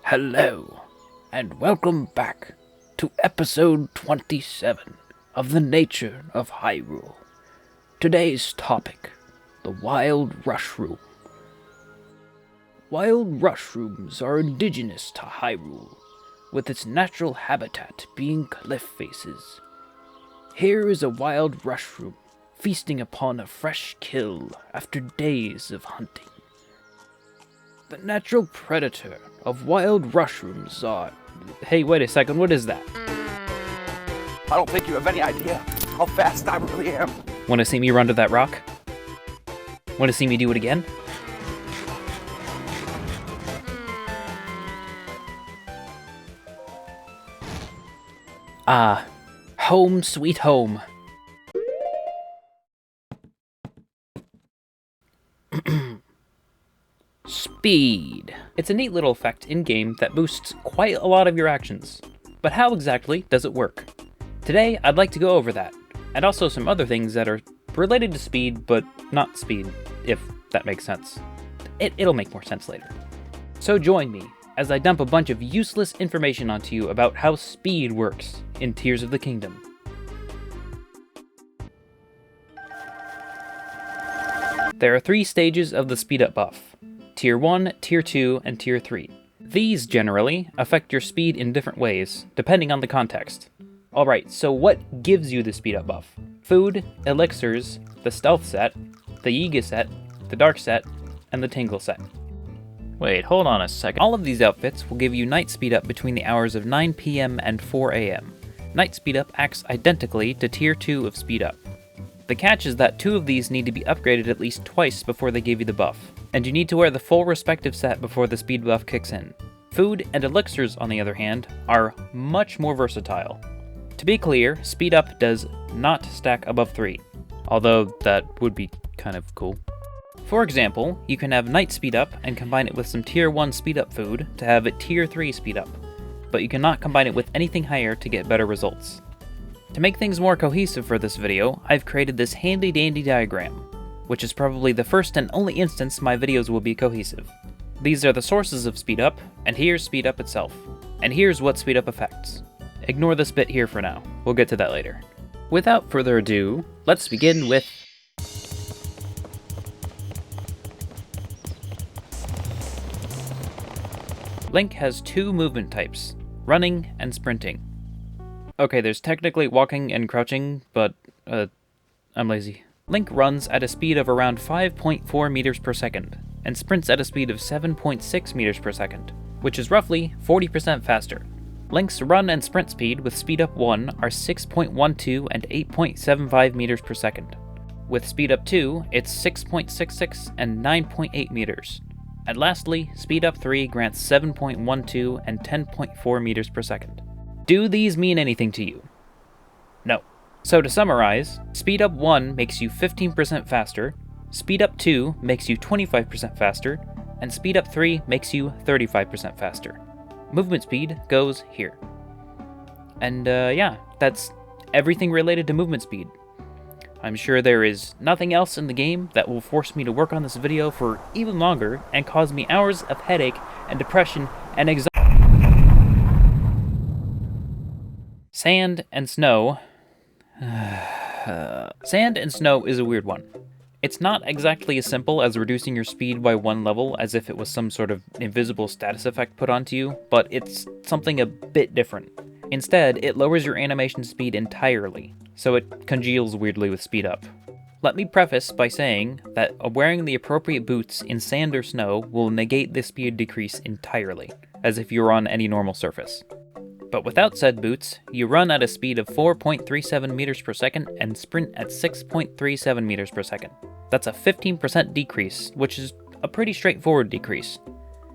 Hello, and welcome back to episode 27 of The Nature of Hyrule. Today's topic, the Wild Rushroom. Wild Rushrooms are indigenous to Hyrule, with its natural habitat being cliff faces. Here is a wild rushroom feasting upon a fresh kill after days of hunting. The natural predator of wild rushrooms are... Hey, wait a second, what is that? I don't think you have any idea how fast I really am. Want to see me run to that rock? Want to see me do it again? Ah, home sweet home. Speed. It's a neat little effect in-game that boosts quite a lot of your actions. But how exactly does it work? Today, I'd like to go over that, and also some other things that are related to speed, but not speed, if that makes sense. It'll make more sense later. So join me as I dump a bunch of useless information onto you about how speed works in Tears of the Kingdom. There are 3 stages of the speed up buff. Tier 1, Tier 2, and Tier 3. These, generally, affect your speed in different ways, depending on the context. Alright, so what gives you the speed up buff? Food, elixirs, the stealth set, the Yiga set, the dark set, and the tingle set. Wait, hold on a second. All of these outfits will give you night speed up between the hours of 9 PM and 4 AM. Night speed up acts identically to Tier 2 of speed up. The catch is that 2 of these need to be upgraded at least twice before they give you the buff, and you need to wear the full respective set before the speed buff kicks in. Food and elixirs, on the other hand, are much more versatile. To be clear, speed up does not stack above 3, although that would be kind of cool. For example, you can have night speed up and combine it with some Tier 1 speed up food to have a Tier 3 speed up, but you cannot combine it with anything higher to get better results. To make things more cohesive for this video, I've created this handy dandy diagram, which is probably the first and only instance my videos will be cohesive. These are the sources of speed up, and here's speed up itself. And here's what speed up affects. Ignore this bit here for now, we'll get to that later. Without further ado, let's begin with... Link has 2 movement types, running and sprinting. Okay, there's technically walking and crouching, but, I'm lazy. Link runs at a speed of around 5.4 meters per second, and sprints at a speed of 7.6 meters per second, which is roughly 40% faster. Link's run and sprint speed with speed up 1 are 6.12 and 8.75 meters per second. With speed up 2, it's 6.66 and 9.8 meters. And lastly, speed up 3 grants 7.12 and 10.4 meters per second. Do these mean anything to you? No. So to summarize, speed up 1 makes you 15% faster, speed up 2 makes you 25% faster, and speed up 3 makes you 35% faster. Movement speed goes here. And yeah, that's everything related to movement speed. I'm sure there is nothing else in the game that will force me to work on this video for even longer and cause me hours of headache and depression and anxiety. Sand and snow. Sand and snow is a weird one. It's not exactly as simple as reducing your speed by 1 level as if it was some sort of invisible status effect put onto you, but it's something a bit different. Instead, it lowers your animation speed entirely, so it congeals weirdly with speed up. Let me preface by saying that wearing the appropriate boots in sand or snow will negate the speed decrease entirely, as if you were on any normal surface. But without said boots, you run at a speed of 4.37 meters per second and sprint at 6.37 meters per second. That's a 15% decrease, which is a pretty straightforward decrease.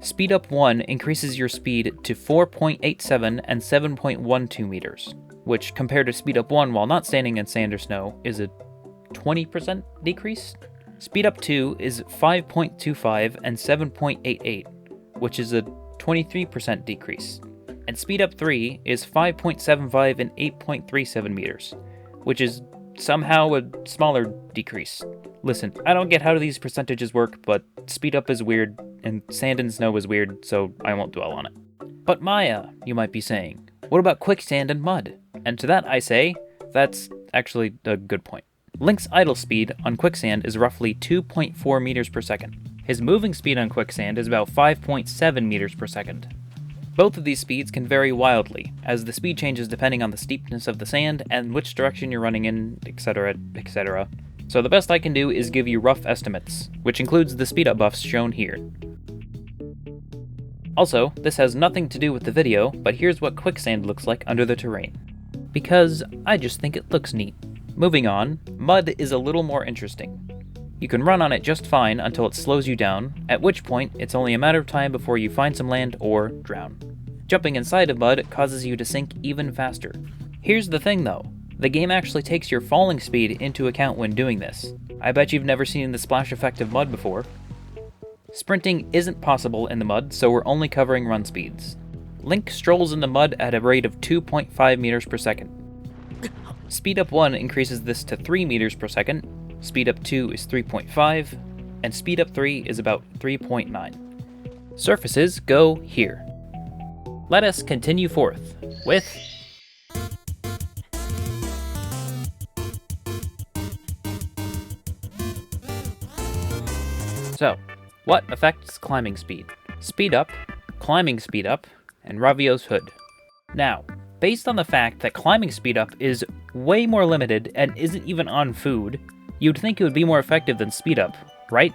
Speed up 1 increases your speed to 4.87 and 7.12 meters, which compared to speed up 1 while not standing in sand or snow is a 20% decrease. Speed up 2 is 5.25 and 7.88, which is a 23% decrease. And speed up 3 is 5.75 and 8.37 meters, which is somehow a smaller decrease. Listen, I don't get how these percentages work, but speed up is weird, and sand and snow is weird, so I won't dwell on it. But Maya, you might be saying, what about quicksand and mud? And to that I say, that's actually a good point. Link's idle speed on quicksand is roughly 2.4 meters per second. His moving speed on quicksand is about 5.7 meters per second. Both of these speeds can vary wildly, as the speed changes depending on the steepness of the sand and which direction you're running in, etc, etc. So the best I can do is give you rough estimates, which includes the speed up buffs shown here. Also, this has nothing to do with the video, but here's what quicksand looks like under the terrain. Because I just think it looks neat. Moving on, mud is a little more interesting. You can run on it just fine until it slows you down, at which point it's only a matter of time before you find some land or drown. Jumping inside of mud causes you to sink even faster. Here's the thing though, the game actually takes your falling speed into account when doing this. I bet you've never seen the splash effect of mud before. Sprinting isn't possible in the mud, so we're only covering run speeds. Link strolls in the mud at a rate of 2.5 meters per second. Speed up 1 increases this to 3 meters per second, speed up 2 is 3.5, and speed up 3 is about 3.9. Surfaces go here. Let us continue forth with So, what affects climbing speed? Speed up, climbing speed up, and Ravio's hood. Now, based on the fact that climbing speed up is way more limited and isn't even on food, you'd think it would be more effective than speed up, right?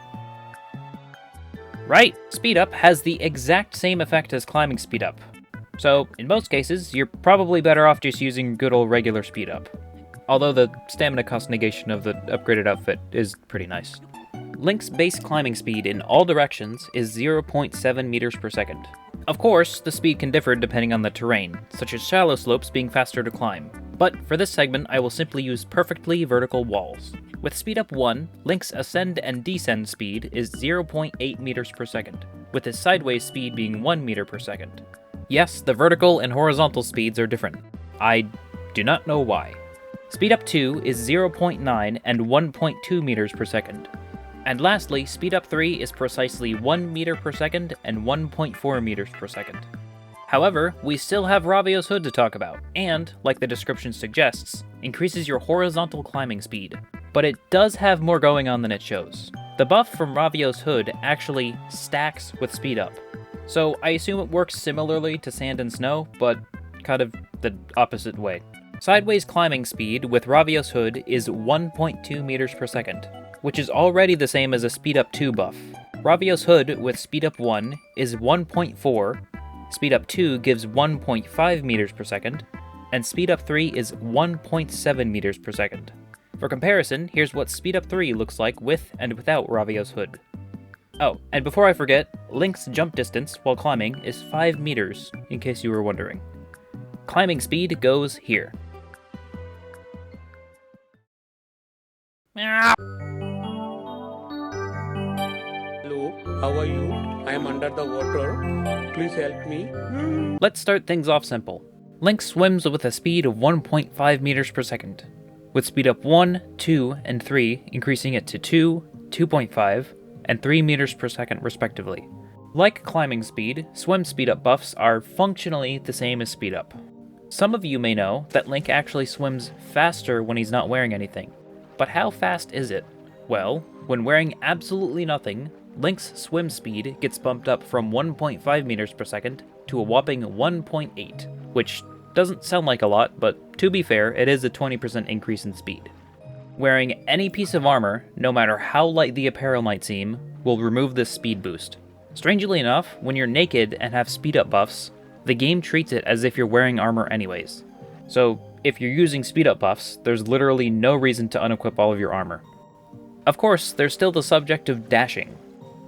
Right! Speed up has the exact same effect as climbing speed up. So, in most cases, you're probably better off just using good old regular speed up. Although the stamina cost negation of the upgraded outfit is pretty nice. Link's base climbing speed in all directions is 0.7 meters per second. Of course, the speed can differ depending on the terrain, such as shallow slopes being faster to climb. But for this segment, I will simply use perfectly vertical walls. With speed up 1, Link's ascend and descend speed is 0.8 meters per second, with his sideways speed being 1 meter per second. Yes, the vertical and horizontal speeds are different. I do not know why. Speed up 2 is 0.9 and 1.2 meters per second. And lastly, speed up 3 is precisely 1 meter per second and 1.4 meters per second. However, we still have Ravio's hood to talk about, and, like the description suggests, increases your horizontal climbing speed. But it does have more going on than it shows. The buff from Ravio's hood actually stacks with speed up. So I assume it works similarly to sand and snow, but kind of the opposite way. Sideways climbing speed with Ravio's hood is 1.2 meters per second, which is already the same as a speed up 2 buff. Ravio's hood with speed up 1 is 1.4, speed up 2 gives 1.5 meters per second, and speed up 3 is 1.7 meters per second. For comparison, here's what speed up 3 looks like with and without Ravio's hood. Oh, and before I forget, Link's jump distance while climbing is 5 meters, in case you were wondering. Climbing speed goes here. Hello, how are you? I am under the water. Please help me. Let's start things off simple. Link swims with a speed of 1.5 meters per second, with speed up 1, 2, and 3 increasing it to 2, 2.5, and 3 meters per second respectively. Like climbing speed, swim speed up buffs are functionally the same as speed up. Some of you may know that Link actually swims faster when he's not wearing anything. But how fast is it? Well, when wearing absolutely nothing, Link's swim speed gets bumped up from 1.5 meters per second to a whopping 1.8, which doesn't sound like a lot, but to be fair, it is a 20% increase in speed. Wearing any piece of armor, no matter how light the apparel might seem, will remove this speed boost. Strangely enough, when you're naked and have speed up buffs, the game treats it as if you're wearing armor anyways. So, if you're using speed up buffs, there's literally no reason to unequip all of your armor. Of course, there's still the subject of dashing.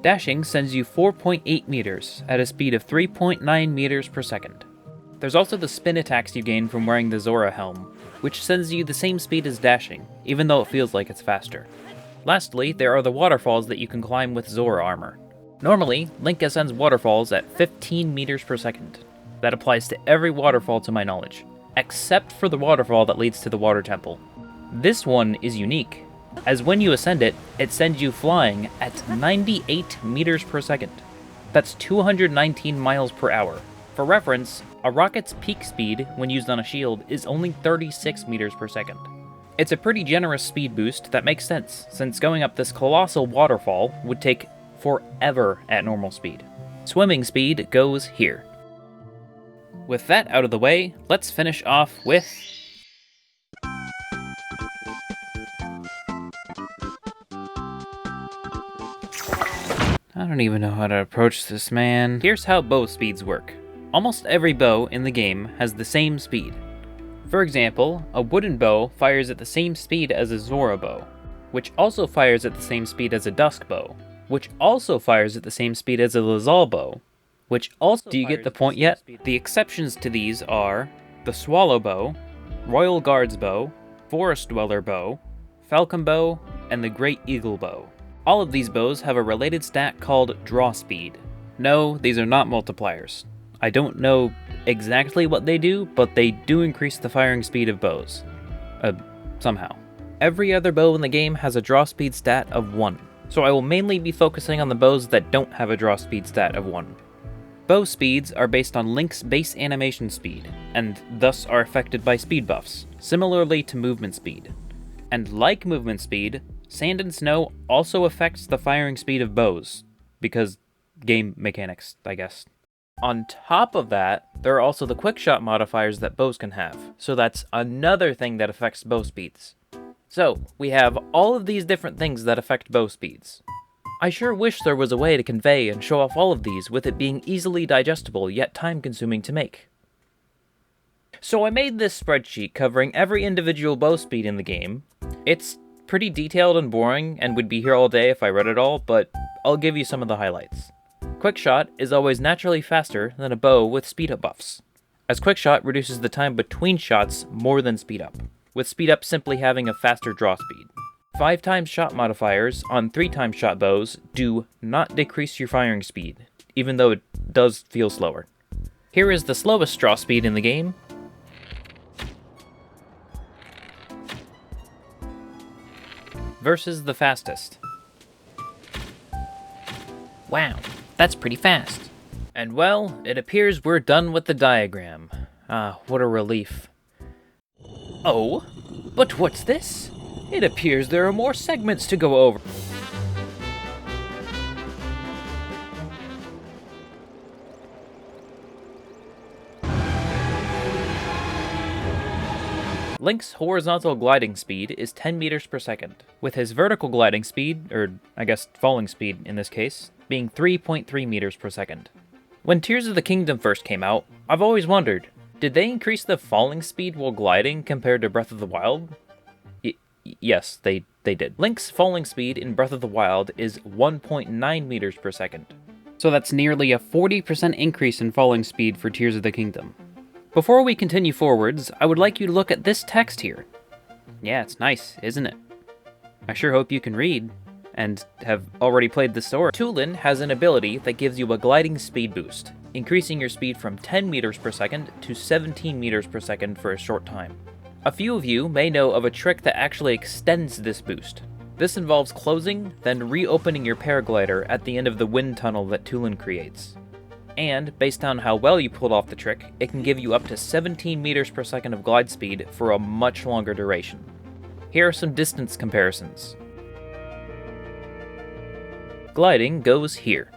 Dashing sends you 4.8 meters at a speed of 3.9 meters per second. There's also the spin attacks you gain from wearing the Zora helm, which sends you the same speed as dashing, even though it feels like it's faster. Lastly, there are the waterfalls that you can climb with Zora armor. Normally, Link ascends waterfalls at 15 meters per second. That applies to every waterfall to my knowledge, except for the waterfall that leads to the water temple. This one is unique, as when you ascend it, it sends you flying at 98 meters per second. That's 219 miles per hour. For reference, a rocket's peak speed when used on a shield is only 36 meters per second. It's a pretty generous speed boost that makes sense, since going up this colossal waterfall would take forever at normal speed. Swimming speed goes here. With that out of the way, let's finish off with... I don't even know how to approach this, man. Here's how bow speeds work. Almost every bow in the game has the same speed. For example, a wooden bow fires at the same speed as a Zora bow, which also fires at the same speed as a Dusk bow, which also fires at the same speed as a Lazal bow, which also... Do you get the point yet? The exceptions to these are the Swallow bow, Royal Guard's bow, Forest Dweller bow, Falcon bow, and the Great Eagle bow. All of these bows have a related stat called draw speed. No, these are not multipliers. I don't know exactly what they do, but they do increase the firing speed of bows. Somehow. Every other bow in the game has a draw speed stat of 1, so I will mainly be focusing on the bows that don't have a draw speed stat of 1. Bow speeds are based on Link's base animation speed, and thus are affected by speed buffs, similarly to movement speed. And like movement speed, Sand and Snow also affects the firing speed of bows, because game mechanics, I guess. On top of that, there are also the quickshot modifiers that bows can have, so that's another thing that affects bow speeds. So, we have all of these different things that affect bow speeds. I sure wish there was a way to convey and show off all of these with it being easily digestible yet time-consuming to make. So I made this spreadsheet covering every individual bow speed in the game. It's pretty detailed and boring and would be here all day if I read it all, but I'll give you some of the highlights. Quickshot is always naturally faster than a bow with speed-up buffs, as Quickshot reduces the time between shots more than speed-up, with speed-up simply having a faster draw speed. 5 times shot modifiers on 3 times shot bows do not decrease your firing speed, even though it does feel slower. Here is the slowest draw speed in the game, versus the fastest. Wow, that's pretty fast. And well, it appears we're done with the diagram. Ah, what a relief. Oh, but what's this? It appears there are more segments to go over. Link's horizontal gliding speed is 10 meters per second, with his vertical gliding speed, or I guess falling speed in this case, being 3.3 meters per second. When Tears of the Kingdom first came out, I've always wondered, did they increase the falling speed while gliding compared to Breath of the Wild? Yes, they did. Link's falling speed in Breath of the Wild is 1.9 meters per second. So that's nearly a 40% increase in falling speed for Tears of the Kingdom. Before we continue forwards, I would like you to look at this text here. Yeah, it's nice, isn't it? I sure hope you can read, and have already played the story. Tulin has an ability that gives you a gliding speed boost, increasing your speed from 10 meters per second to 17 meters per second for a short time. A few of you may know of a trick that actually extends this boost. This involves closing, then reopening your paraglider at the end of the wind tunnel that Tulin creates. And, based on how well you pulled off the trick, it can give you up to 17 meters per second of glide speed for a much longer duration. Here are some distance comparisons. Gliding goes here.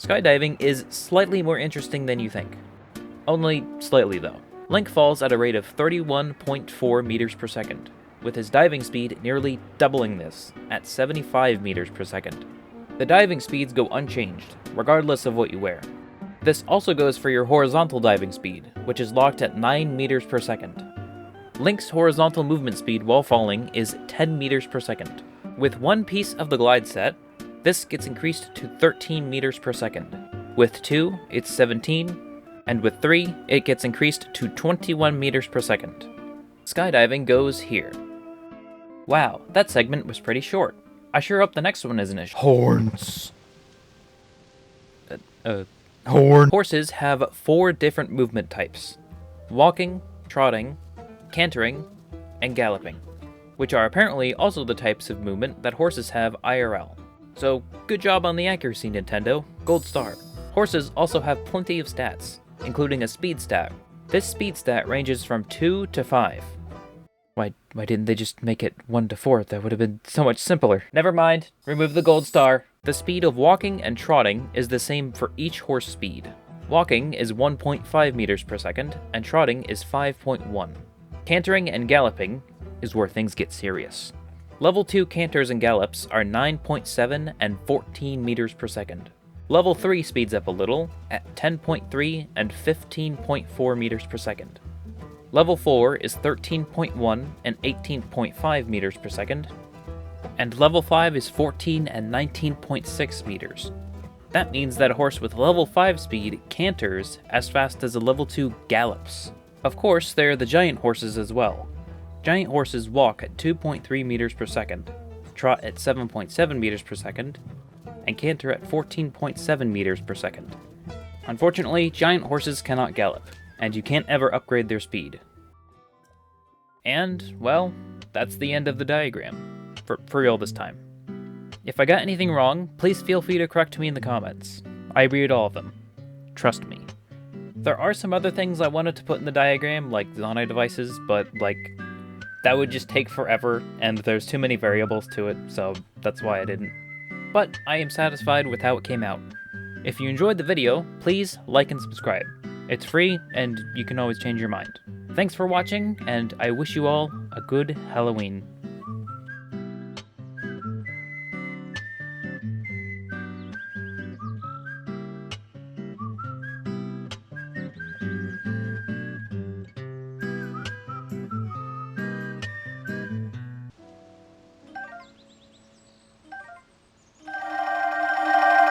Skydiving is slightly more interesting than you think. Only slightly though. Link falls at a rate of 31.4 meters per second, with his diving speed nearly doubling this, at 75 meters per second. The diving speeds go unchanged, regardless of what you wear. This also goes for your horizontal diving speed, which is locked at 9 meters per second. Link's horizontal movement speed while falling is 10 meters per second. With one piece of the glide set, this gets increased to 13 meters per second. With 2, it's 17, and with 3, it gets increased to 21 meters per second. Skydiving goes here. Wow, that segment was pretty short. I sure hope the next one isn't as Horns. Horses have 4 different movement types: walking, trotting, cantering, and galloping, which are apparently also the types of movement that horses have IRL. So, good job on the accuracy, Nintendo. Gold star. Horses also have plenty of stats, including a speed stat. This speed stat ranges from 2 to 5. Why didn't they just make it 1 to 4? That would have been so much simpler. Never mind, remove the gold star. The speed of walking and trotting is the same for each horse speed. Walking is 1.5 meters per second, and trotting is 5.1. Cantering and galloping is where things get serious. Level 2 canters and gallops are 9.7 and 14 meters per second. Level 3 speeds up a little at 10.3 and 15.4 meters per second. Level 4 is 13.1 and 18.5 meters per second. And level 5 is 14 and 19.6 meters. That means that a horse with level 5 speed canters as fast as a level 2 gallops. Of course, there are the giant horses as well. Giant horses walk at 2.3 meters per second, trot at 7.7 meters per second, and canter at 14.7 meters per second. Unfortunately, giant horses cannot gallop, and you can't ever upgrade their speed. And, well, that's the end of the diagram. For real this time. If I got anything wrong, please feel free to correct me in the comments. I read all of them. Trust me. There are some other things I wanted to put in the diagram, like Zonai devices, but, that would just take forever, and there's too many variables to it, so that's why I didn't. But I am satisfied with how it came out. If you enjoyed the video, please like and subscribe. It's free, and you can always change your mind. Thanks for watching, and I wish you all a good Halloween.